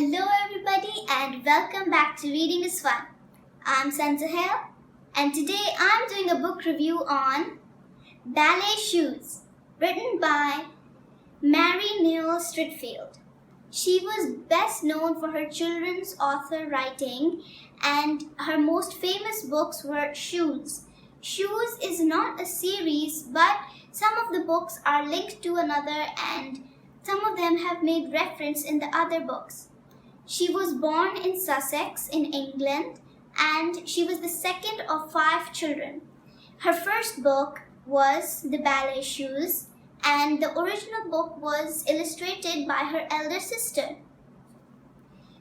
Hello everybody and welcome back to Reading is Fun. I'm Sanzahel and today I'm doing a book review on Ballet Shoes, written by Mary Neal Stritfield. She was best known for her children's author writing, and her most famous books were Shoes. Shoes is not a series, but some of the books are linked to another and some of them have made reference in the other books. She was born in Sussex in England and she was the second of 5 children. Her first book was The Ballet Shoes, and the original book was illustrated by her elder sister.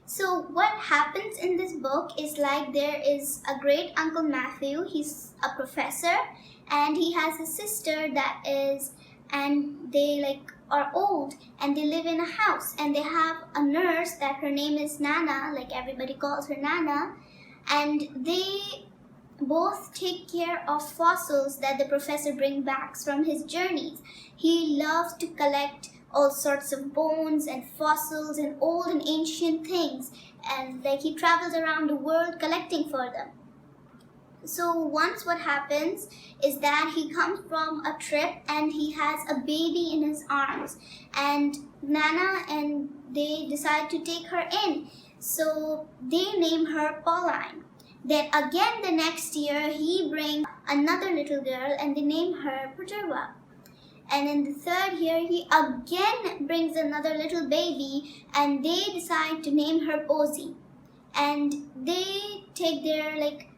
So what happens in this book is like there is a great Uncle Matthew, he's a professor, and he has a sister that is, and they are old and they live in a house and they have a nurse that her name is Nana, like everybody calls her Nana, and they both take care of fossils that the professor brings back from his journeys. He loves to collect all sorts of bones and fossils and old and ancient things, and he travels around the world collecting for them. So once what happens is that he comes from a trip and he has a baby in his arms, and Nana and they decide to take her in. So they name her Pauline. Then again the next year he brings another little girl and they name her Paterva. And in the third year he again brings another little baby and they decide to name her Posy. And they take their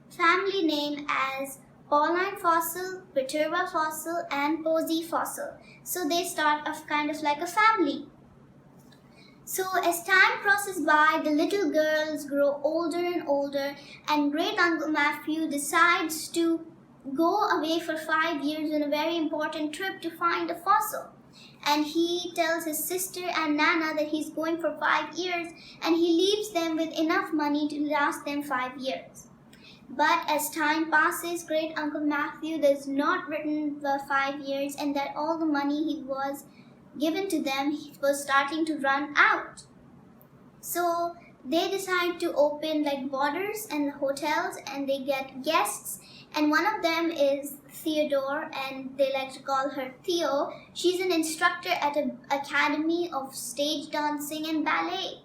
family name as Pauline Fossil, Paterva Fossil and Posy Fossil. So they start off kind of like a family. So as time passes by, the little girls grow older and older, and great Uncle Matthew decides to go away for 5 years on a very important trip to find a fossil. And he tells his sister and Nana that he's going for 5 years, and he leaves them with enough money to last them 5 years. But as time passes, great Uncle Matthew does not return for 5 years, and that all the money he was given to them was starting to run out. So they decide to open borders and hotels, and they get guests, and one of them is Theodore, and they like to call her Theo. She's an instructor at an academy of stage dancing and ballet.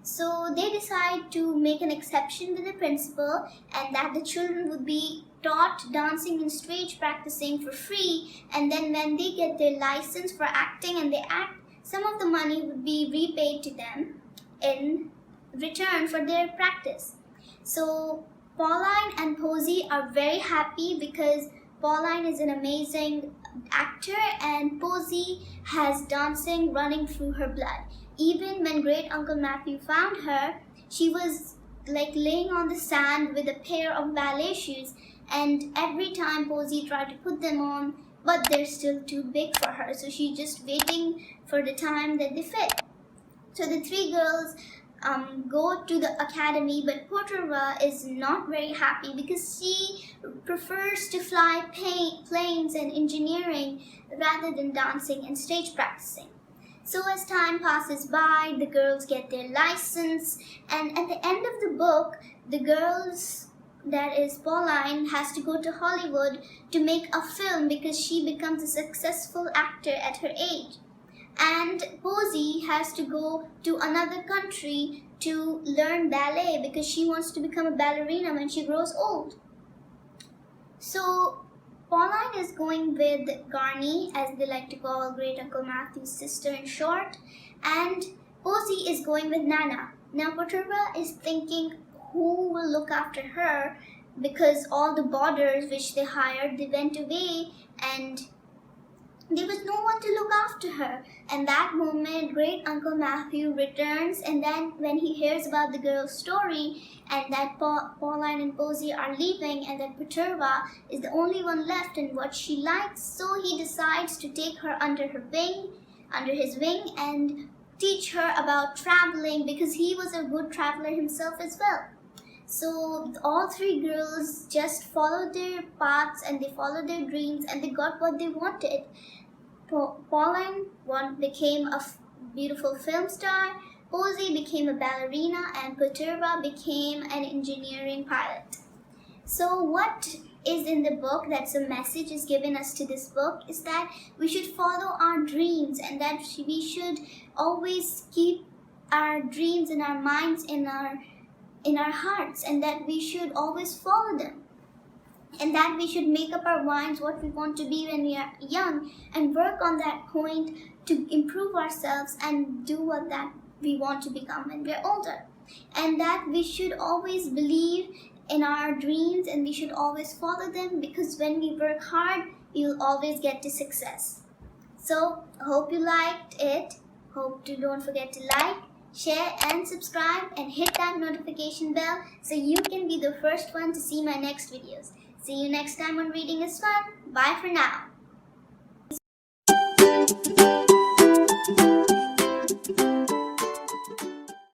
So they decide to make an exception with the principal, and that the children would be taught dancing and stage practicing for free, and then when they get their license for acting and they act, some of the money would be repaid to them in return for their practice. So Pauline and Posy are very happy because Pauline is an amazing actor and Posy has dancing running through her blood. Even when great Uncle Matthew found her, she was laying on the sand with a pair of ballet shoes, and every time Posy tried to put them on, but they're still too big for her, so she's just waiting for the time that they fit. So the 3 girls go to the academy, but Paterva is not very happy because she prefers to fly planes and engineering rather than dancing and stage practicing. So as time passes by, the girls get their license, and at the end of the book, the girls, that is Pauline, has to go to Hollywood to make a film because she becomes a successful actor at her age. And Posy has to go to another country to learn ballet because she wants to become a ballerina when she grows old. So Pauline is going with Garni, as they like to call great Uncle Matthew's sister in short, and Posy is going with Nana. Now Paterva is thinking who will look after her because all the boarders which they hired, they went away and there was no one to look after her. And that moment, great Uncle Matthew returns, and then when he hears about the girl's story and that Pauline and Posy are leaving and that Paterva is the only one left and what she likes, so he decides to take her under his wing and teach her about traveling because he was a good traveler himself as well. So all 3 girls just followed their paths and they followed their dreams and they got what they wanted. Pauline became a beautiful film star. Posey became a ballerina, and Puterva became an engineering pilot. So what is in the book, that's a message is given us to this book, is that we should follow our dreams, and that we should always keep our dreams in our minds, in our hearts, and that we should always follow them, and that we should make up our minds what we want to be when we are young and work on that point to improve ourselves and do what that we want to become when we're older, and that we should always believe in our dreams and we should always follow them, because when we work hard, we will always get to success. So I hope you liked it. Hope to don't forget to like, share and subscribe, and hit that notification bell so you can be the first one to see my next videos. See you next time on Reading is Fun. Bye for now.